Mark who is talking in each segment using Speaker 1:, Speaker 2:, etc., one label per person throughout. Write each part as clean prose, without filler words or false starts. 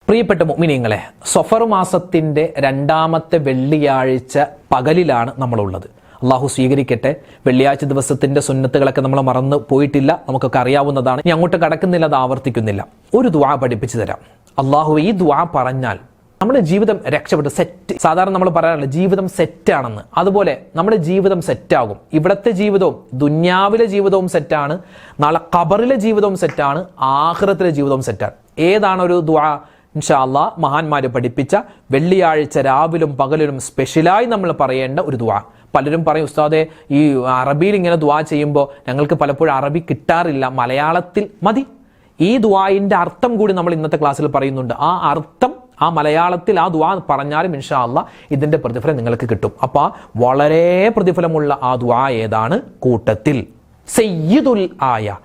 Speaker 1: പ്രിയപ്പെട്ട മുഅ്മിനീങ്ങളെ, സഫർ മാസത്തിൻ്റെ രണ്ടാമത്തെ വെള്ളിയാഴ്ച പകലിലാണ് നമ്മളുള്ളത്. അള്ളാഹു സ്വീകരിക്കട്ടെ. വെള്ളിയാഴ്ച ദിവസത്തിൻ്റെ സുന്നത്തുകളൊക്കെ നമ്മൾ മറന്നു പോയിട്ടില്ല, നമുക്കൊക്കെ അറിയാവുന്നതാണ്. ഇനി അങ്ങോട്ട് കടക്കുന്നില്ല, അത് ആവർത്തിക്കുന്നില്ല. ഒരു ദുആ പഠിപ്പിച്ചു തരാം. അള്ളാഹു ഈ ദുആ പറഞ്ഞാൽ നമ്മുടെ ജീവിതം രക്ഷപ്പെട്ടു, സെറ്റ്. സാധാരണ നമ്മൾ പറയാറില്ല ജീവിതം സെറ്റാണെന്ന്. അതുപോലെ നമ്മുടെ ജീവിതം സെറ്റാകും. ഇവിടത്തെ ജീവിതവും ദുന്യാവിലെ ജീവിതവും സെറ്റാണ്, നാളെ ഖബറിലെ ജീവിതവും സെറ്റാണ്, ആഖിറത്തിലെ ജീവിതവും സെറ്റാണ്. ഏതാണ് ഒരു ദുആ? ഇൻഷാ അല്ലാഹ് മഹാന്മാര് പഠിപ്പിച്ച വെള്ളിയാഴ്ച രാവിലും പകലിലും സ്പെഷ്യലായി നമ്മൾ പറയേണ്ട ഒരു ദുആ. പലരും പറയും, ഉസ്താദേ ഈ അറബിയിൽ ഇങ്ങനെ ദുആ ചെയ്യുമ്പോൾ ഞങ്ങൾക്ക് പലപ്പോഴും അറബി കിട്ടാറില്ല, മലയാളത്തിൽ മതി. ഈ ദുആയിന്റെ അർത്ഥം കൂടി നമ്മൾ ഇന്നത്തെ ക്ലാസ്സിൽ പറയുന്നുണ്ട്. ആ അർത്ഥം, ആ മലയാളത്തിൽ ആ ദുആ പറഞ്ഞാലും ഇൻഷാ അല്ലാഹ് ഇതിന്റെ പ്രതിഫലം നിങ്ങൾക്ക് കിട്ടും. അപ്പൊ വളരെ പ്രതിഫലമുള്ള ആ ദുആ ഏതാണ്? കൂട്ടത്തിൽ സയ്യിദുൽ ആയ,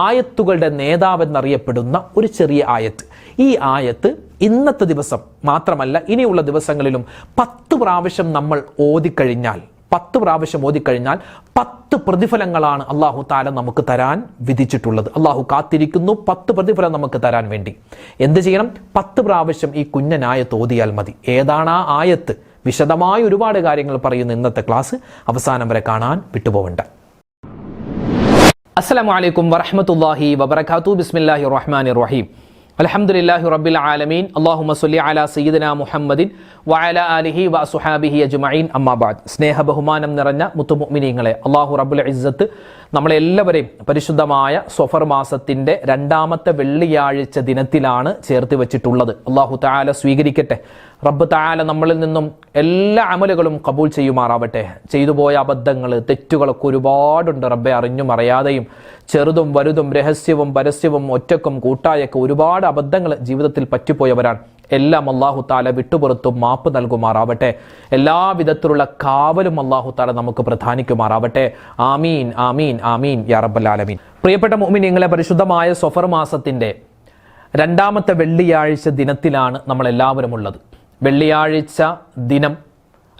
Speaker 1: ആയത്തുകളുടെ നേതാവെന്നറിയപ്പെടുന്ന ഒരു ചെറിയ ആയത്ത്. ഈ ആയത്ത് ഇന്നത്തെ ദിവസം മാത്രമല്ല ഇനിയുള്ള ദിവസങ്ങളിലും 10 പ്രാവശ്യം നമ്മൾ ഓതിക്കഴിഞ്ഞാൽ 10 പ്രതിഫലങ്ങളാണ് അള്ളാഹു താല നമുക്ക് തരാൻ വിധിച്ചിട്ടുള്ളത്. അള്ളാഹു കാത്തിരിക്കുന്നു 10 പ്രതിഫലം നമുക്ക് തരാൻ വേണ്ടി. എന്ത് ചെയ്യണം? 10 പ്രാവശ്യം ഈ കുഞ്ഞനായത്ത് ഓതിയാൽ മതി. ഏതാണ് ആ ആയത്ത്? വിശദമായ ഒരുപാട് കാര്യങ്ങൾ പറയുന്ന ഇന്നത്തെ ക്ലാസ് അവസാനം വരെ കാണാൻ വിട്ടുപോകണ്ട. അസ്സലാമു അലൈക്കും വറഹ്മത്തുള്ളാഹി വബറകാതുഹു. ബിസ്മില്ലാഹിർ റഹ്മാനിർ റഹീം. അൽഹംദുലില്ലാഹി റബ്ബിൽ ആലമീൻ. അല്ലാഹുമ്മ സ്വല്ലി അലാ സയ്യിദിനാ മുഹമ്മദിൻ വഅലാ ആലിഹി വഅസ്ഹാബിഹി അജ്മഈൻ. അമ്മാ ബഅദ്. സ്നേഹ ബഹുമാനം നിറഞ്ഞ മുത്തുമുഅ്മിനീങ്ങളെ, അല്ലാഹു റബ്ബുൽ ഇസ്സത്ത് നമ്മളെല്ലാവരെയും പരിശുദ്ധമായ സഫർ മാസത്തിന്റെ രണ്ടാമത്തെ വെള്ളിയാഴ്ച ദിനത്തിലാണ് ചേർത്ത് വെച്ചിട്ടുള്ളത്. അല്ലാഹു തആല സ്വീകരിക്കട്ടെ. റബ്ബ് തആല നമ്മളിൽ നിന്നും എല്ലാ അമലുകളും കബൂൽ ചെയ്യുമാറാവട്ടെ. ചെയ്തുപോയ അബദ്ധങ്ങൾ, തെറ്റുകളൊക്കെ ഒരുപാടുണ്ട് റബ്ബെ, അറിഞ്ഞും അറിയാതെയും, ചെറുതും വലുതും, രഹസ്യവും പരസ്യവും, ഒറ്റക്കും കൂട്ടായൊക്കെ ഒരുപാട് അബദ്ധങ്ങൾ ജീവിതത്തിൽ പറ്റിപ്പോയവരാണ്. എല്ലാം അല്ലാഹു തആല വിട്ടുപുറത്തും മാപ്പ് നൽകുമാറാവട്ടെ. എല്ലാ വിധത്തിലുള്ള കാവലും അല്ലാഹു തആല നമുക്ക് പ്രധാനിക്കുമാറാവട്ടെ. ആമീൻ ആമീൻ ആമീൻ യാ റബ്ബൽ ആലമീൻ. പ്രിയപ്പെട്ട മുഅ്മിനീങ്ങളെ, പരിശുദ്ധമായ സഫർ മാസത്തിന്റെ രണ്ടാമത്തെ വെള്ളിയാഴ്ച ദിനത്തിലാണ് നമ്മൾ എല്ലാവരും ഉള്ളത്. വെള്ളിയാഴ്ച ദിനം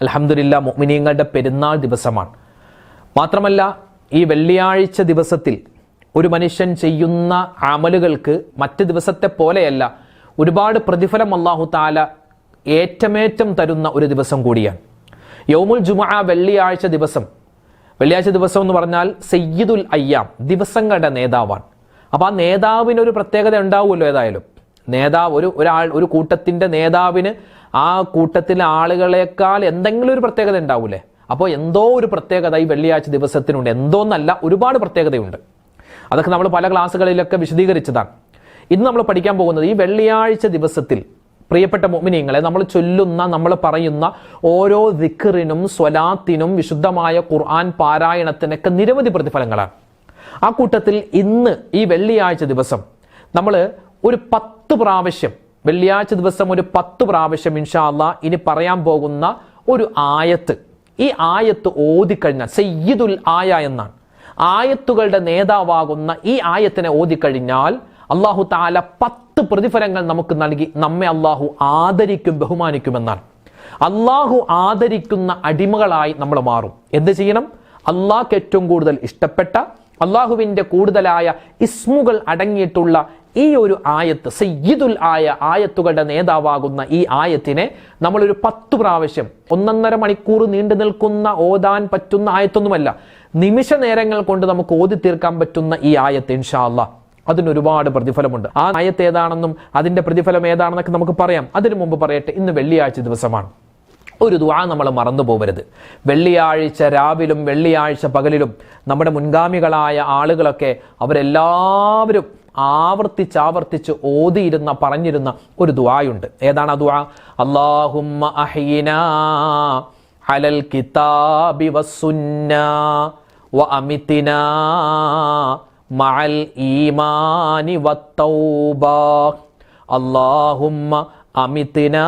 Speaker 1: അൽഹംദുലില്ലാ മുഅ്മിനീങ്ങളുടെ പെരുന്നാൾ ദിവസമാണ്. മാത്രമല്ല ഈ വെള്ളിയാഴ്ച ദിവസത്തിൽ ഒരു മനുഷ്യൻ ചെയ്യുന്ന അമലുകൾക്ക് മറ്റ് ദിവസത്തെ പോലെയല്ല, ഒരുപാട് പ്രതിഫലം അല്ലാഹു തആല ഏറ്റമേറ്റം തരുന്ന ഒരു ദിവസം കൂടിയാണ് യൗമുൽ ജുമുഅ. വെള്ളിയാഴ്ച ദിവസം എന്ന് പറഞ്ഞാൽ സയ്യിദുൽ അയ്യാം, ദിവസങ്ങളുടെ നേതാവാണ്. അപ്പോൾ ആ നേതാവിനൊരു പ്രത്യേകത ഉണ്ടാവുമല്ലോ. ഏതായാലും നേതാവ് ഒരു കൂട്ടത്തിന്റെ നേതാവിന് ആ കൂട്ടത്തിലെ ആളുകളെക്കാൾ എന്തെങ്കിലും ഒരു പ്രത്യേകത ഉണ്ടാവൂലേ? അപ്പോൾ എന്തോ ഒരു പ്രത്യേകത ഈ വെള്ളിയാഴ്ച ദിവസത്തിനുണ്ട്. എന്തോന്നല്ല, ഒരുപാട് പ്രത്യേകതയുണ്ട്. അതൊക്കെ നമ്മൾ പല ക്ലാസ്സുകളിലൊക്കെ വിശദീകരിച്ചതാണ്. ഇന്ന് നമ്മൾ പഠിക്കാൻ പോകുന്നത് ഈ വെള്ളിയാഴ്ച ദിവസത്തിൽ പ്രിയപ്പെട്ട മുഅ്മിനീങ്ങളെ നമ്മൾ ചൊല്ലുന്ന, നമ്മൾ പറയുന്ന ഓരോ ദിക്റിനും സ്വലാത്തിനും വിശുദ്ധമായ ഖുർആൻ പാരായണത്തിനൊക്കെ നിരവധി പ്രതിഫലങ്ങളാണ്. ആ കൂട്ടത്തിൽ ഇന്ന് ഈ വെള്ളിയാഴ്ച ദിവസം നമ്മൾ ഒരു 10 പ്രാവശ്യം, വെള്ളിയാഴ്ച ദിവസം ഒരു 10 പ്രാവശ്യം ഇൻഷാ അല്ലാഹ് ഇനി പറയാൻ പോകുന്ന ഒരു ആയത്ത്, ഈ ആയത്ത് ഓതിക്കഴിഞ്ഞാൽ സയ്യിദുൽ ആയ എന്നാണ്, ആയത്തുകളുടെ നേതാവാകുന്ന ഈ ആയത്തിനെ ഓതിക്കഴിഞ്ഞാൽ അല്ലാഹു തആല 10 പ്രതിഫലങ്ങൾ നമുക്ക് നൽകി നമ്മെ അല്ലാഹു ആദരിക്കും, ബഹുമാനിക്കുമെന്നാണ്. അല്ലാഹു ആദരിക്കുന്ന അടിമകളായി നമ്മൾ മാറും. എന്ത് ചെയ്യണം? അല്ലാഹുക്ക് ഏറ്റവും കൂടുതൽ ഇഷ്ടപ്പെട്ട, അല്ലാഹുവിന്റെ കൂടുതലായ ഇസ്മുകൾ അടങ്ങിയിട്ടുള്ള ഈ ഒരു ആയത്ത്, സയ്യിദുൽ ആയ, ആയത്തുകളുടെ നേതാവാകുന്ന ഈ ആയത്തിനെ നമ്മളൊരു 10 പ്രാവശ്യം, 1.5 മണിക്കൂർ നീണ്ടു നിൽക്കുന്ന ഓതാൻ പറ്റുന്ന ആയത്തൊന്നുമല്ല, നിമിഷ നേരങ്ങൾ കൊണ്ട് നമുക്ക് ഓതി തീർക്കാൻ പറ്റുന്ന ഈ ആയത്ത് ഇൻഷാ അല്ലാഹ് അതിനൊരുപാട് പ്രതിഫലമുണ്ട്. ആ ആയത്ത് ഏതാണെന്നും അതിന്റെ പ്രതിഫലം ഏതാണെന്നൊക്കെ നമുക്ക് പറയാം. അതിനു മുമ്പ് പറയട്ടെ, ഇന്ന് വെള്ളിയാഴ്ച ദിവസമാണ്. ഒരു ദുആ നമ്മൾ മറന്നു പോകരുത്. വെള്ളിയാഴ്ച രാവിലും വെള്ളിയാഴ്ച പകലിലും നമ്മുടെ മുൻഗാമികളായ ആളുകളൊക്കെ അവരെല്ലാവരും ആവർത്തിച്ച് ഓതിയിരുന്ന, പറഞ്ഞിരുന്ന ഒരു ദുആയുണ്ട്. ഏതാണ് ആ ദുആ? അല്ലാഹുമ്മ അഹ്യിനാ അലൽ കിതാബി വസ്സുന്നാ വഅമിതിനാ മഅൽ ഈമാനി വത്തൗബ. അല്ലാഹുമ്മ അമിതിനാ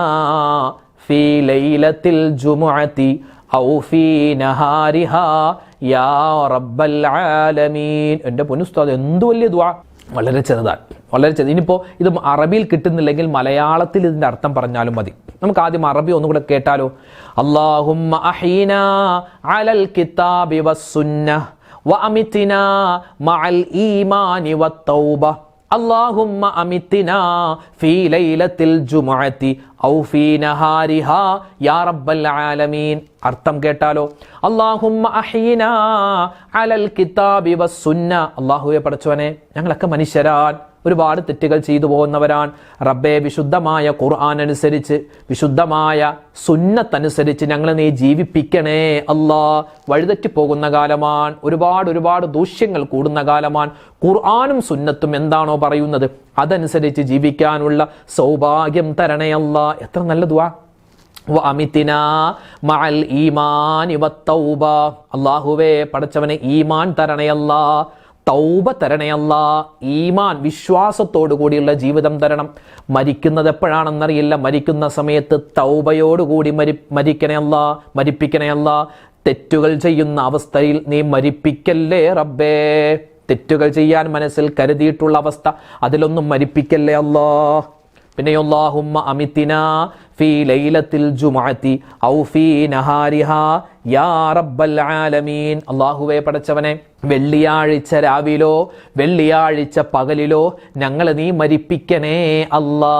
Speaker 1: ഫീ ലൈലത്തിൽ ജുമുഅതി ഔ ഫീ നഹാരിഹാ യാ റബ്ബൽ ആലമീൻ. എൻ്റെ പൊന്നുസ്താദ്, എന്ത് വലിയ ദുആ! വളരെ ചെറുതാണ്, വളരെ ചെറുത്. ഇനിയിപ്പോൾ ഇത് അറബിയിൽ കിട്ടുന്നില്ലെങ്കിൽ മലയാളത്തിൽ ഇതിൻ്റെ അർത്ഥം പറഞ്ഞാലും മതി. നമുക്ക് ആദ്യം അറബി ഒന്നുകൂടെ കേട്ടാലോ? അല്ലാഹുമ്മ അഹ്യിനാ അലൽ കിതാബി വസ്സുന്നഹ് വഅമിതിനാ മഅൽ ഈമാനി വത്തൗബ. അല്ലാഹുമ്മ അമിത്തിനാ ഫീ ലൈലത്തിൽ ജുമുഅത്തി ഔ ഫീ നഹാരിഹാ യാ റബ്ബൽ ആലമീൻ. അർത്ഥം കേട്ടാലോ? അല്ലാഹുമ്മ അഹ്യിനാ അലൽ കിതാബി വസ്സുന്ന. അല്ലാഹുവേ പടച്ചവനെ, ഞങ്ങളൊക്കെ മനുഷ്യരാൻ, ഒരുപാട് തെറ്റുകൾ ചെയ്തു പോകുന്നവരാണ്. റബ്ബേ, വിശുദ്ധമായ ഖുർആൻ അനുസരിച്ച്, വിശുദ്ധമായ സുന്നത്തനുസരിച്ച് ഞങ്ങളെ നീ ജീവിപ്പിക്കണേ അല്ലാ. വഴിതെറ്റി പോകുന്ന കാലമാണ്, ഒരുപാട് ദൂഷ്യങ്ങൾ കൂടുന്ന കാലമാണ്. ഖുർആനും സുന്നത്തും എന്താണോ പറയുന്നത് അതനുസരിച്ച് ജീവിക്കാനുള്ള സൗഭാഗ്യം തരണേ അല്ലാ. എത്ര നല്ല ദുആ. വഅമിതിനാ മഅൽ ഈമാനി വത്തൗബ. അല്ലാഹുവേ പടച്ചവനെ, ഈമാൻ തരണേ അല്ലാ, തൗബ തരണേ അല്ലാ. ഈമാൻ, വിശ്വാസത്തോടു കൂടിയുള്ള ജീവിതം തരണം. മരിക്കുന്നത് എപ്പോഴാണെന്നറിയില്ല, മരിക്കുന്ന സമയത്ത് തൗബയോടുകൂടി മരിക്കണേ അല്ലാ, മരിപ്പിക്കണേ അല്ലാ. തെറ്റുകൾ ചെയ്യുന്ന അവസ്ഥയിൽ നീ മരിപ്പിക്കല്ലേ റബ്ബേ. തെറ്റുകൾ ചെയ്യാൻ മനസ്സിൽ കരുതിയിട്ടുള്ള അവസ്ഥ, അതിലൊന്നും മരിപ്പിക്കല്ലേ അല്ലാ. പിന്നെ അല്ലാഹുമ്മ അമിതിനാ ഫീ ലൈലത്തിൽ ജുമുഅത്തി ഔ ഫീ നഹാരിഹാ യാ റബ്ബൽ ആലമീൻ. അല്ലാഹുവേ പടച്ചവനെ, വെള്ളിയാഴ്ച രാവിലോ വെള്ളിയാഴ്ച പകലിലോ ഞങ്ങളെ നീ മരിപ്പിക്കണേ അല്ലാ.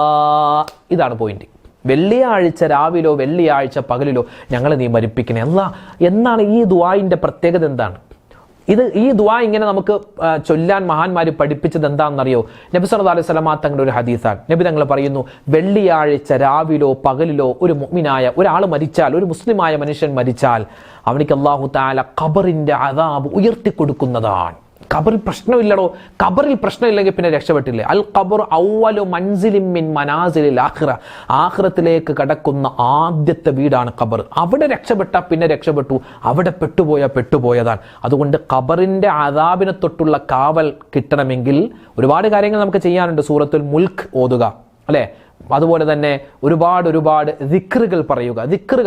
Speaker 1: ഇതാണ് പോയിന്റ്. വെള്ളിയാഴ്ച രാവിലോ വെള്ളിയാഴ്ച പകലിലോ ഞങ്ങളെ നീ മരിപ്പിക്കണേ അല്ലാ എന്നാണ്. ഈ ദുആഇന്റെ പ്രത്യേകത എന്താണ്? ഈ ദുആ ഇങ്ങനെ നമുക്ക് ചൊല്ലാൻ മഹാന്മാർ പഠിപ്പിച്ചത് എന്താണെന്നറിയോ? നബി സല്ലല്ലാഹു അലൈഹി വസല്ലം തങ്ങളുടെ ഒരു ഹദീസാണ്. നബി തങ്ങൾ പറയുന്നു, വെള്ളിയാഴ്ച രാവിലോ പകലിലോ ഒരു മുഅ്മിനായ ഒരാൾ മരിച്ചാൽ, ഒരു മുസ്ലിമായ മനുഷ്യൻ മരിച്ചാൽ, അവനിക്ക് അല്ലാഹു തആല ഖബറിന്റെ അദാബ് ഉയർത്തി കൊടുക്കുന്നതാണ്. ഖബറിൽ പ്രശ്നമില്ലടോ. ഖബറിൽ പ്രശ്നമില്ലെങ്കിൽ പിന്നെ രക്ഷപ്പെട്ടില്ലേ? അൽ ഖബർ അവ്വലു മൻസിലിൻ മിൻ മനാസിലിൽ ആഖിറ. ആഖിറത്തിലേക്ക് കടക്കുന്ന ആദ്യത്തെ വീടാണ് ഖബർ. അവിടെ രക്ഷപ്പെട്ടാൽ പിന്നെ രക്ഷപ്പെട്ടു, അവിടെ പെട്ടുപോയതാണ്. അതുകൊണ്ട് ഖബറിന്റെ അദാബിനെ തൊട്ടുള്ള കാവൽ കിട്ടണമെങ്കിൽ ഒരുപാട് കാര്യങ്ങൾ നമുക്ക് ചെയ്യാനുണ്ട്. സൂറത്തുൽ മുൽക്ക് ഓതുക, അല്ലേ? അതുപോലെ തന്നെ ഒരുപാട് ദിക്റുകൾ പറയുക. ദിക്ർ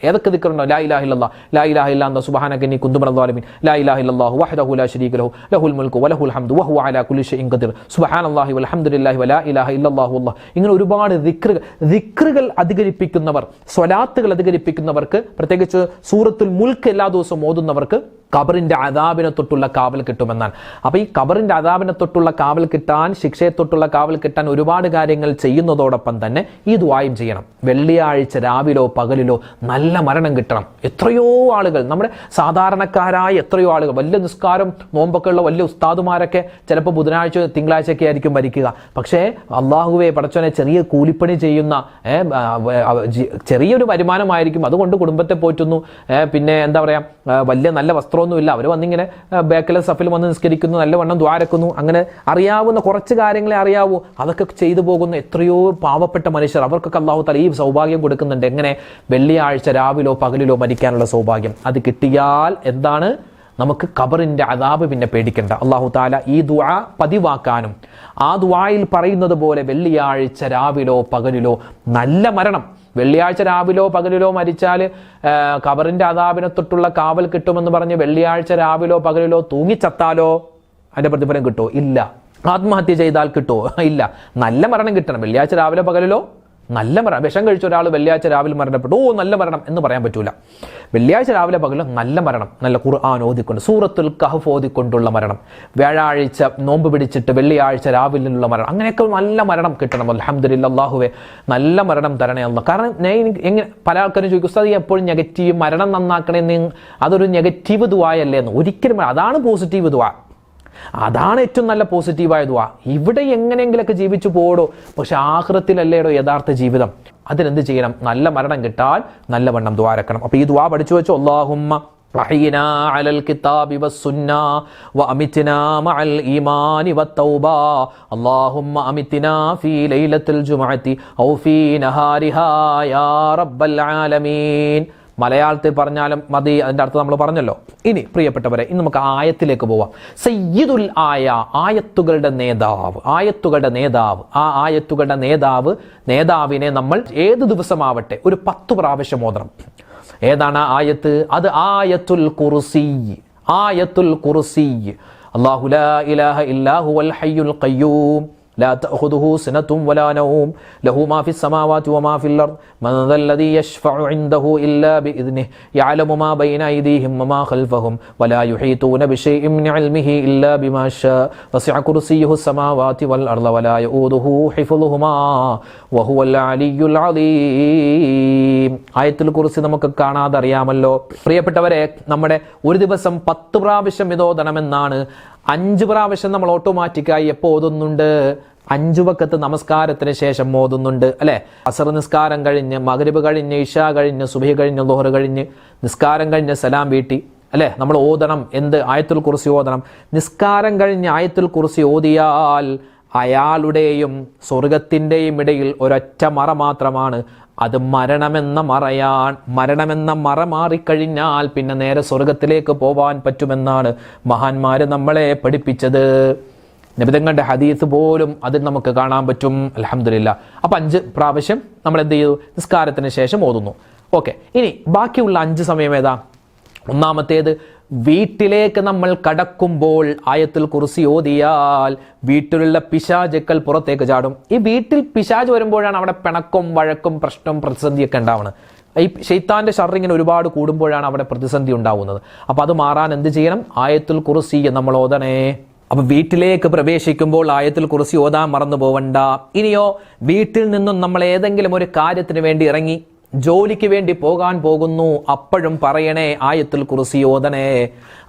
Speaker 1: ഏതൊക്കെ ദിക്റുണ്ടോ? ലാ ഇലാഹ ഇല്ലല്ലാഹ്, ലാ ഇലാഹ ഇല്ലാ അൻത സുബ്ഹാനക ഇന്നി കുന്തു മിനൽ ളാലിമീൻ, ലാ ഇലാഹ ഇല്ലല്ലാഹു വഹ്ദഹു ലാ ശരീക ലഹു ലഹുൽ മുൽക്കു വലഹുൽ ഹംദു വഹുവ അലാ കുല്ലി ഷൈഇൻ ഖദീർ, സുബ്ഹാനല്ലാഹി വൽഹംദുലില്ലാഹി വലാ ഇലാഹ ഇല്ലല്ലാഹു വല്ലാഹ്. ഇങ്ങനെ ഒരുപാട് ദിക്റുകൾ അധികരിപ്പിക്കുന്നവർ, സ്വലാത്തുകൾ അധികരിപ്പിക്കുന്നവർക്ക്, പ്രത്യേകിച്ച് സൂറത്തുൽ മുൽക്ക് എല്ലാ ദിവസവും ഓതുന്നവർക്ക് ഖബറിന്റെ അദാബിനെ തൊട്ടുള്ള കാവൽ കിട്ടുമെന്നാണ്. അപ്പോൾ ഈ ഖബറിന്റെ അദാബിനെ തൊട്ടുള്ള കാവൽ കിട്ടാൻ, ശിക്ഷയെ തൊട്ടുള്ള കാവൽ കിട്ടാൻ ഒരുപാട് കാര്യങ്ങൾ ചെയ്യുന്നതോടൊപ്പം തന്നെ ഈ ദുആയും ചെയ്യണം. വെള്ളിയാഴ്ച രാവിലോ പകലിലോ നല്ല മരണം കിട്ടണം. എത്രയോ ആളുകൾ, നമ്മുടെ സാധാരണക്കാരായ എത്രയോ ആളുകൾ, വലിയ നിസ്കാരം നോമ്പൊക്കെ ഉള്ള വലിയ ഉസ്താദുമാരൊക്കെ ചിലപ്പോൾ ബുധനാഴ്ച തിങ്കളാഴ്ചയൊക്കെ ആയിരിക്കും മരിക്കുക. പക്ഷേ അല്ലാഹുവേ പടച്ചോനെ, ചെറിയ കൂലിപ്പണി ചെയ്യുന്ന, ചെറിയൊരു വരുമാനമായിരിക്കും, അതുകൊണ്ട് കുടുംബത്തെ പോറ്റുന്നു, പിന്നെ എന്താ പറയുക, വലിയ നല്ല വസ്ത്രമൊന്നുമില്ല, അവർ വന്നിങ്ങനെ ബേക്കലെ സഫിൽ വന്ന് നിസ്കരിക്കുന്നു, നല്ലവണ്ണം ദ്വാരക്കുന്നു, അങ്ങനെ അറിയാവുന്ന കുറച്ച് കാര്യങ്ങളെ അറിയാവൂ, അതൊക്കെ ചെയ്തു പോകുന്ന എത്രയോ പാവപ്പെട്ട മനുഷ്യർ, അവർക്കൊക്കെ അല്ലാഹു തആല ഈ സൗഭാഗ്യം കൊടുക്കുന്നുണ്ട്. എങ്ങനെ? വെള്ളിയാഴ്ച രാവിലോ പകലിലോ മരിക്കാനുള്ള സൗഭാഗ്യം. അത് കിട്ടിയാൽ എന്താണ്? നമുക്ക് ഖബറിന്റെ അദാബ് പിന്നെ പേടിക്കണ്ട. അല്ലാഹു തആല ഈ ദുആ പതിവാക്കാനും, ആ ദുആയിൽ പറയുന്നത് പോലെ വെള്ളിയാഴ്ച രാവിലോ പകലിലോ നല്ല മരണം, വെള്ളിയാഴ്ച രാവിലോ പകലിലോ മരിച്ചാൽ ഖബറിന്റെ അദാബിനെ തൊട്ടുള്ള കാവൽ കിട്ടുമെന്ന് പറഞ്ഞ് വെള്ളിയാഴ്ച രാവിലോ പകലിലോ തൂങ്ങിച്ചത്താലോ അതിന്റെ പ്രതിഫലം കിട്ടുമോ? ഇല്ല. ആത്മഹത്യ ചെയ്താൽ കിട്ടുമോ? ഇല്ല. നല്ല മരണം കിട്ടണം. വെള്ളിയാഴ്ച രാവിലെ പകലിലോ നല്ല മരണം. വിഷം കഴിച്ച ഒരാൾ വെള്ളിയാഴ്ച രാവിലെ മരണപ്പെട്ടു, നല്ല മരണം എന്ന് പറയാൻ പറ്റൂല. വെള്ളിയാഴ്ച രാവിലെ പകലും നല്ല മരണം, നല്ല ഖുർആൻ ഓതിക്കൊണ്ട്, സൂറത്തുൽ കഹ്ഫ് ഓതിക്കൊണ്ടുള്ള മരണം, വ്യാഴാഴ്ച നോമ്പ് പിടിച്ചിട്ട് വെള്ളിയാഴ്ച രാവിലെയുള്ള മരണം, അങ്ങനെയൊക്കെ നല്ല മരണം കിട്ടണം. അൽഹംദുലില്ലാഹ്, അല്ലാഹുവേ നല്ല മരണം തരണേ അല്ലാഹ്. കാരണം എങ്ങനെ പല ആൾക്കാരും ചോദിക്കും, ഉസ്താദ് എപ്പോഴും നെഗറ്റീവ്, മരണം നന്നാക്കണേ, അതൊരു നെഗറ്റീവ് ദുആയല്ലേ എന്ന്. ഒരിക്കലും അതാണ് പോസിറ്റീവ് ദുആ, അതാണ് ഏറ്റവും നല്ല പോസിറ്റീവായ ദുആ. ഇവിടെ എങ്ങനെയെങ്കിലൊക്കെ ജീവിച്ചു പോടോ, പക്ഷെ ആഖിറത്തിലല്ലേടോ യഥാർത്ഥ ജീവിതം. അതിനെന്ത് ചെയ്യണം? നല്ല മരണം കിട്ടാൻ നല്ലവണ്ണം ദ്വാരക്കണം. അപ്പോൾ ഈ ദുആ പഠിച്ചു വെച്ചോ. അല്ലാഹുമ്മ അഹ്യിനാ അലൽ കിതാബി വസ്സുന്ന വഅമിത്നാ മഅൽ ഈമാനി വത്തൗബ. അല്ലാഹുമ്മ അമിത്നാ ഫീ ലൈലത്തിൽ ജുമുഅത്തി ഔ ഫീ നഹാരിഹാ യാ റബ്ബൽ ആലമീൻ. മലയാളത്തിൽ പറഞ്ഞാലും മതി, അതിൻ്റെ അർത്ഥം നമ്മൾ പറഞ്ഞല്ലോ. ഇനി പ്രിയപ്പെട്ടവരെ, ഇന്ന് നമുക്ക് ആയത്തിലേക്ക് പോവാം. സയ്യിദുൽ ആയ, ആയത്തുകളുടെ നേതാവ്, ആയത്തുകളുടെ നേതാവ്. ആ ആയത്തുകളുടെ നേതാവിനെ നമ്മൾ ഏത് ദിവസമാവട്ടെ ഒരു 10 പ്രാവശ്യം ഓതണം. ഏതാണ് ആ ആയത്ത്? അത് ആയത്തുൽ കുർസി. ആയത്തുൽ കുർസി. അല്ലാഹു ലാ ഇലാഹ ഇല്ലാ ഹുവൽ ഹയ്യുൽ ഖയ്യൂം ലാ തഅഖുദുഹു സിനത്തും വലാ നൗം ലഹു മാ ഫിസ് സമാവാതി വമാ ഫിൽ അർദ് മൻ ദല്ലദീ യശ്ഫഉ ഇൻദഹു ഇല്ലാ ബിഇദ്നിഹി യഅലമു മാ ബൈന അയ്ദീഹിം വമാ ഖൽഫഹും വലാ യുഹീതൂന ബിശൈഇൻ മിൻ ഇൽമിഹി ഇല്ലാ ബിമാ ശാ വസിഅ കുർസിയ്യുഹു സമാവാതി വൽ അർദ വലാ യഊദുഹു ഹിഫ്ളുഹുമാ വഹുവൽ അലിയ്യുൽ അലീം. ആയത്തുൽ കുർസി നമുക്ക് കാണാതെ അറിയാമല്ലോ. പ്രിയപ്പെട്ടവരെ, നമ്മുടെ ഒരു ദിവസം 10 പ്രാവശ്യം ഇത് ഓതണമെന്നാണ്. 5 പ്രാവശ്യം നമ്മൾ ഓട്ടോമാറ്റിക്കായി എപ്പോൾ ഓതുന്നുണ്ട്? 5 വഖത്ത് നമസ്കാരത്തിന് ശേഷം ഓതുന്നുണ്ട് അല്ലെ. അസർ നിസ്കാരം കഴിഞ്ഞ്, മഗ്രിബ് കഴിഞ്ഞ്, ഇശാ കഴിഞ്ഞ്, സുബ്ഹി കഴിഞ്ഞ്, ളുഹർ കഴിഞ്ഞ്, നിസ്കാരം കഴിഞ്ഞ് സലാം വീട്ടി അല്ലെ നമ്മൾ ഓതണം. എന്ത്? ആയത്തുൽ കുർസി ഓതണം. നിസ്കാരം കഴിഞ്ഞ് ആയത്തുൽ കുർസി ഓതിയാൽ അയാളുടെയും സ്വർഗത്തിൻ്റെയും ഇടയിൽ ഒരൊറ്റ മറ മാത്രമാണ്. അത് മരണമെന്ന മറ മാറിക്കഴിഞ്ഞാൽ പിന്നെ നേരെ സ്വർഗത്തിലേക്ക് പോവാൻ പറ്റുമെന്നാണ് മഹാന്മാര് നമ്മളെ പഠിപ്പിച്ചത്. നബിതങ്ങളുടെ ഹദീസ് പോലും അതിൽ നമുക്ക് കാണാൻ പറ്റും. അൽഹംദുലില്ലാ. അപ്പൊ 5 പ്രാവശ്യം നമ്മൾ എന്ത് ചെയ്തു? നിസ്കാരത്തിന് ശേഷം ഓതുന്നു. ഓക്കെ, ഇനി ബാക്കിയുള്ള 5 സമയം ഏതാ? ഒന്നാമത്തേത്, വീട്ടിലേക്ക് നമ്മൾ കടക്കുമ്പോൾ ആയത്തുൽ കുർസി ഓതിയാൽ വീട്ടിലുള്ള പിശാചുക്കൾ പുറത്തേക്ക് ചാടും. ഈ വീട്ടിൽ പിശാച് വരുമ്പോഴാണ് അവിടെ പിണക്കും വഴക്കും പ്രശ്നവും പ്രതിസന്ധിയൊക്കെ ഉണ്ടാവുന്നത്. ഈ ശൈത്താന്റെ ശർറ് ഇങ്ങനെ ഒരുപാട് കൂടുമ്പോഴാണ് അവിടെ പ്രതിസന്ധി ഉണ്ടാവുന്നത്. അപ്പൊ അത് മാറാൻ എന്ത് ചെയ്യണം? ആയത്തുൽ കുർസി നമ്മൾ ഓതണേ. അപ്പൊ വീട്ടിലേക്ക് പ്രവേശിക്കുമ്പോൾ ആയത്തുൽ കുർസി ഓതാൻ മറന്നു പോവണ്ട. ഇനിയോ, വീട്ടിൽ നിന്നും നമ്മൾ ഏതെങ്കിലും ഒരു കാര്യത്തിന് വേണ്ടി ഇറങ്ങി ജോലിക്ക് വേണ്ടി പോകാൻ പോകുന്നു, അപ്പോഴും പറയണേ ആയത്തുൽ കുർസി ഓതണേ.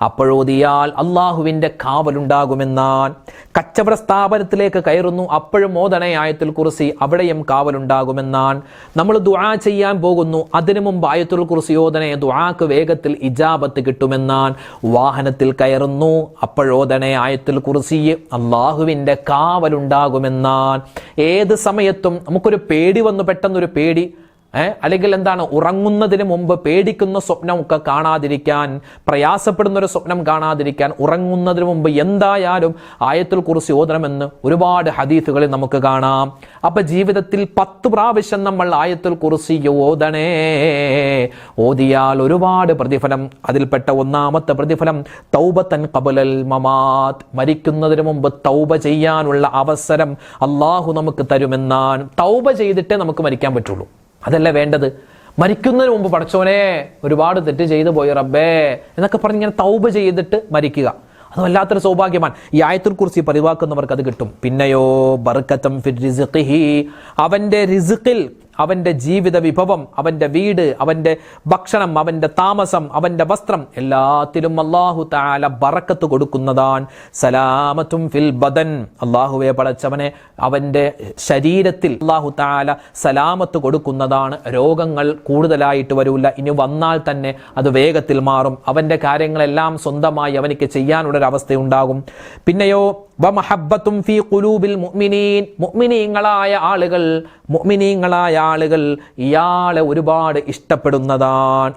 Speaker 1: അപ്പോഴോതിയാൽ അള്ളാഹുവിന്റെ കാവലുണ്ടാകുമെന്നാൻ. കച്ചവട സ്ഥാപനത്തിലേക്ക് കയറുന്നു, അപ്പോഴും ഓതണേ ആയത്തുൽ കുർസി, അവിടെയും കാവലുണ്ടാകുമെന്നാൻ. നമ്മൾ ദുആ ചെയ്യാൻ പോകുന്നു, അതിനു മുമ്പ് ആയത്തുൽ കുർസി ഓതണേ, ദുആക്ക് വേഗത്തിൽ ഇജാബത്ത് കിട്ടുമെന്നാൻ. വാഹനത്തിൽ കയറുന്നു, അപ്പോഴോതണേ ആയത്തുൽ കുർസി, അള്ളാഹുവിന്റെ കാവലുണ്ടാകുമെന്നാൻ. ഏത് സമയത്തും നമുക്കൊരു പേടി വന്നു, പെട്ടെന്നൊരു പേടി, അല്ലെങ്കിൽ എന്താണ്, ഉറങ്ങുന്നതിന് മുമ്പ് പേടിക്കുന്ന സ്വപ്നമൊക്കെ കാണാതിരിക്കാൻ, പ്രയാസപ്പെടുന്ന ഒരു സ്വപ്നം കാണാതിരിക്കാൻ ഉറങ്ങുന്നതിന് മുമ്പ് എന്തായാലും ആയത്തുൽ കുർസി ഓതണമെന്ന് ഒരുപാട് ഹദീസുകളിൽ നമുക്ക് കാണാം. അപ്പൊ ജീവിതത്തിൽ 10 പ്രാവശ്യം നമ്മൾ ആയത്തുൽ കുർസി ഓതണേ. ഓതിയാൽ ഒരുപാട് പ്രതിഫലം. അതിൽപ്പെട്ട ഒന്നാമത്തെ പ്രതിഫലം, തൗബത്തൻ ഖബലൽ മമാത്ത്, മരിക്കുന്നതിന് മുമ്പ് തൗബ ചെയ്യാനുള്ള അവസരം അള്ളാഹു നമുക്ക് തരുമെന്നാണ്. തൗബ ചെയ്തിട്ടേ നമുക്ക് മരിക്കാൻ പറ്റുള്ളൂ. അതല്ല വേണ്ടത്. മരിക്കുന്നതിന് മുമ്പ് പടച്ചോനെ ഒരുപാട് തെറ്റ് ചെയ്തു പോയി റബ്ബേ എന്നൊക്കെ പറഞ്ഞ് ഇങ്ങനെ തൗബ ചെയ്തിട്ട് മരിക്കുക, അത് വല്ലാത്തൊരു സൗഭാഗ്യമാണ്. ഈ ആയത്തുൽ കുർസി പതിവാക്കുന്നവർക്ക് അത് കിട്ടും. പിന്നെയോ, ബർക്കത്തം ഫിർ റിസ്ഖിഹി, അവന്റെ റിസ്ഖിൽ, അവന്റെ ജീവിത വിഭവം, അവന്റെ വീട്, അവന്റെ ഭക്ഷണം, അവന്റെ താമസം, അവന്റെ വസ്ത്രം, എല്ലാത്തിലും അല്ലാഹു തആല ബറക്കത്ത് കൊടുക്കുന്നതാണ്. സലാമത്തും ഫിൽ ബദൻ, അല്ലാഹുവേ പടച്ചവനെ അവന്റെ ശരീരത്തിൽ അല്ലാഹു തആല സലാമത്ത് കൊടുക്കുന്നതാണ്. രോഗങ്ങൾ കൂടുതലായിട്ട് വരില്ല. ഇനി വന്നാൽ തന്നെ അത് വേഗത്തിൽ മാറും. അവന്റെ കാര്യങ്ങളെല്ലാം സ്വന്തമായി അവനിക്ക് ചെയ്യാനുള്ളൊരവസ്ഥയുണ്ടാകും. പിന്നെയോ, വമഹബ്ബത്തും ഫീ ഖുലൂബിൽ മുഅ്മിനീൻ, മുഅ്മിനീങ്ങളായ ആളുകൾ ഇയാളെ ഒരുപാട് ഇഷ്ടപ്പെടുന്നതാണ്.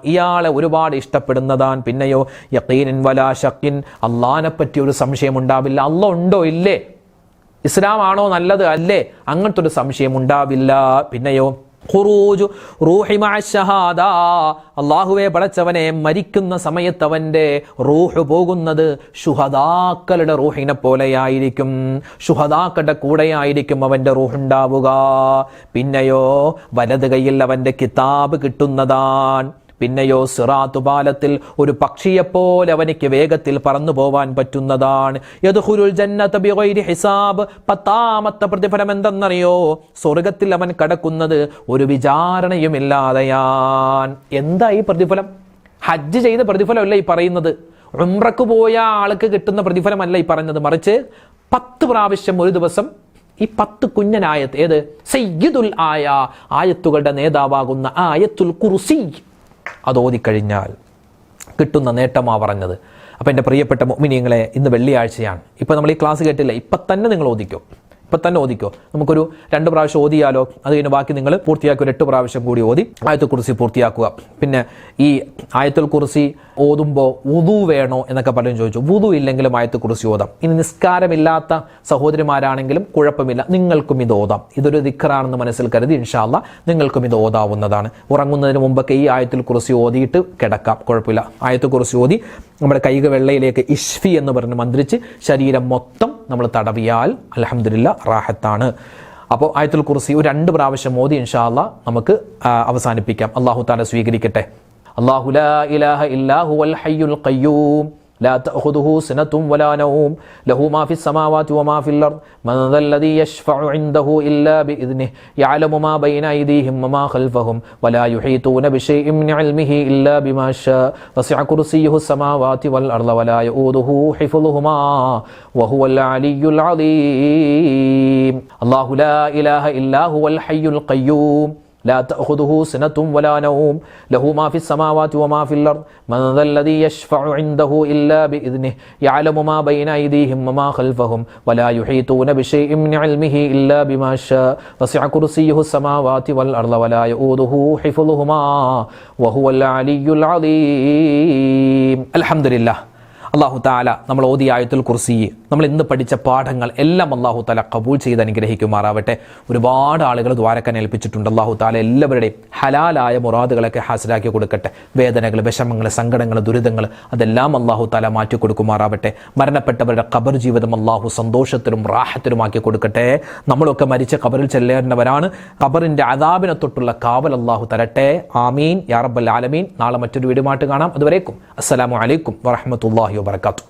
Speaker 1: പിന്നെയോ, യഖീനൻ വലാ ശക്കിൻ, അല്ലാഹനെ പറ്റി ഒരു സംശയം ഉണ്ടാവില്ല. അല്ലാഹ് ഉണ്ടോ ഇല്ലേ, ഇസ്ലാം ആണോ നല്ലത് അല്ലേ, അങ്ങനത്തെ ഒരു സംശയം ഉണ്ടാവില്ല. പിന്നെയോ, ഖുറൂജു റൂഹി മഅ ശഹാദ, അല്ലാഹുവേ പടച്ചവനെ മരിക്കുന്ന സമയത്ത് അവന്റെ റൂഹ് പോകുന്നത് ശുഹദാക്കളുടെ റൂഹിനെ പോലെയായിരിക്കും. ശുഹദാക്കളുടെ കൂടെയായിരിക്കും അവന്റെ റൂഹ് ഉണ്ടാവുക. പിന്നെയോ, വലത് കൈയിൽ അവന്റെ കിതാബ് കിട്ടുന്നതാണ്. പിന്നെയോ, സിറാത്ത് പാലത്തിൽ ഒരു പക്ഷിയെപ്പോലെ അവനിക്ക് വേഗത്തിൽ പറന്നു പോവാൻ പറ്റുന്നതാണ്. യദ്ഖുലുൽ ജന്നത ബിഗൈരി ഹിസാബ്, 10ാമത്തെ പ്രതിഫലം എന്തെന്നറിയോ? സ്വർഗത്തിൽ അവൻ കടക്കുന്നത് ഒരു വിചാരണയുമില്ലാതെയാണ്. എന്താ ഈ പ്രതിഫലം? ഹജ്ജ് ചെയ്ത പ്രതിഫലമല്ല ഈ പറയുന്നത്, ഉംറക്ക് പോയ ആൾക്ക് കിട്ടുന്ന പ്രതിഫലമല്ല ഈ പറഞ്ഞത്, മറിച്ച് 10 പ്രാവശ്യം ഒരു ദിവസം ഈ 10 കുഞ്ഞനായത്ത്, ഏത്? സയ്യിദുൽ ആയത്തുകളുടെ നേതാവാകുന്ന ആയത്തുൽ കുർസി അത് ഓതിക്കഴിഞ്ഞാൽ കിട്ടുന്ന നേട്ടമാ പറഞ്ഞത്. അപ്പം എൻ്റെ പ്രിയപ്പെട്ട മുഅ്മിനീങ്ങളെ, ഇന്ന് വെള്ളിയാഴ്ചയാണ്. ഇപ്പം നമ്മൾ ഈ ക്ലാസ് കേട്ടില്ല, ഇപ്പം തന്നെ നിങ്ങൾ ഓതിക്കോ. നമുക്കൊരു 2 പ്രാവശ്യം ഓതിയാലോ. അത് കഴിഞ്ഞ് ബാക്കി നിങ്ങൾ പൂർത്തിയാക്കി ഒരു 8 പ്രാവശ്യം കൂടി ഓതി ആയത്തുൽ കുർസി പൂർത്തിയാക്കുക. പിന്നെ ഈ ആയത്തുൽ കുർസി ഓതുമ്പോൾ വുദു വേണോ എന്നൊക്കെ പലരും ചോദിച്ചു. വുദു ഇല്ലെങ്കിലും ആയത്തുൽ കുർസി ഓതാം. ഇനി നിസ്കാരമില്ലാത്ത സഹോദരിമാരാണെങ്കിലും കുഴപ്പമില്ല, നിങ്ങൾക്കും ഇത് ഓതാം. ഇതൊരു ദിക്റാണെന്ന് മനസ്സിൽ കരുതി ഇൻഷാ അല്ലാഹ് നിങ്ങൾക്കും ഇത് ഓതാവുന്നതാണ്. ഉറങ്ങുന്നതിന് മുമ്പൊക്കെ ഈ ആയത്തുൽ കുർസി ഓതിയിട്ട് കിടക്കാം, കുഴപ്പമില്ല. ആയത്തുൽ കുർസി ഓതി നമ്മുടെ കൈക വെള്ളയിലേക്ക് ഇഷ്ഫി എന്ന് പറഞ്ഞ് മന്ത്രിച്ച് ശരീരം മൊത്തം നമ്മൾ തടവിയാൽ അൽഹംദുലില്ലാ റാഹത്താണ്. അപ്പോൾ ആയത്തുൽ കുർസി ഒരു 2 പ്രാവശ്യം മോദി ഇൻഷാ അല്ലാഹ് നമുക്ക് അവസാനിപ്പിക്കാം. അല്ലാഹു തആല സ്വീകരിക്കട്ടെ. അല്ലാഹു ലാ ഇലാഹ ഇല്ലാ ഹുവൽ ഹയ്യുൽ ഖയ്യൂം لا تأخذه سنة ولا نوم له ما في السماوات وما في الأرض من ذا الذي يشفع عنده إلا بإذنه يعلم ما بين أيديهم وما خلفهم ولا يحيطون بشيء من علمه إلا بما شاء وسع كرسيه السماوات والأرض ولا يؤوده حفظهما وهو العلي العظيم الله لا إله إلا هو الحي القيوم لا تأخذه سنة ولا نوم له ما في السماوات وما في الأرض من ذا الذي يشفع عنده إلا بإذنه يعلم ما بين أيديهم وما خلفهم ولا يحيطون بشيء من علمه إلا بما شاء وسع كرسيه السماوات والأرض ولا يؤوده حفظهما وهو العلي العظيم. الحمد لله. അല്ലാഹു തആല നമ്മൾ ഓതിയ ആയത്തുൽ കുർസി, നമ്മൾ ഇന്ന് പഠിച്ച പാഠങ്ങൾ എല്ലാം അല്ലാഹു തആല കബൂൽ ചെയ്ത് അനുഗ്രഹിക്കുമാറാവട്ടെ. ഒരുപാട് ആളുകൾ ദ്വാരക്കാൻ ഏൽപ്പിച്ചിട്ടുണ്ട്. അല്ലാഹു തആല എല്ലാവരുടെയും ഹലാലായ മുറാദുകളൊക്കെ ഹാസിലാക്കി കൊടുക്കട്ടെ. വേദനകൾ, വിഷമങ്ങൾ, സങ്കടങ്ങൾ, ദുരിതങ്ങൾ അതെല്ലാം അല്ലാഹു തആല മാറ്റി കൊടുക്കുമാറാവട്ടെ. മരണപ്പെട്ടവരുടെ ഖബർ ജീവിതം അല്ലാഹു സന്തോഷത്തിലും റാഹത്തിലുമാക്കി കൊടുക്കട്ടെ. നമ്മളൊക്കെ മരിച്ച ഖബറിൽ ചെല്ലേണ്ടവരാണ്. ഖബറിന്റെ അദാബിനെ തൊട്ടുള്ള കാവൽ അല്ലാഹു തരട്ടെ. ആമീൻ യാ റബ്ബൽ ആലമീൻ. നാളെ മറ്റൊരു വീഡിയോയുമായിട്ട് കാണാം. അതുവരേക്കും അസ്സലാമു അലൈക്കും വറഹ്മത്തുള്ളാഹി വബറകാതുഹു.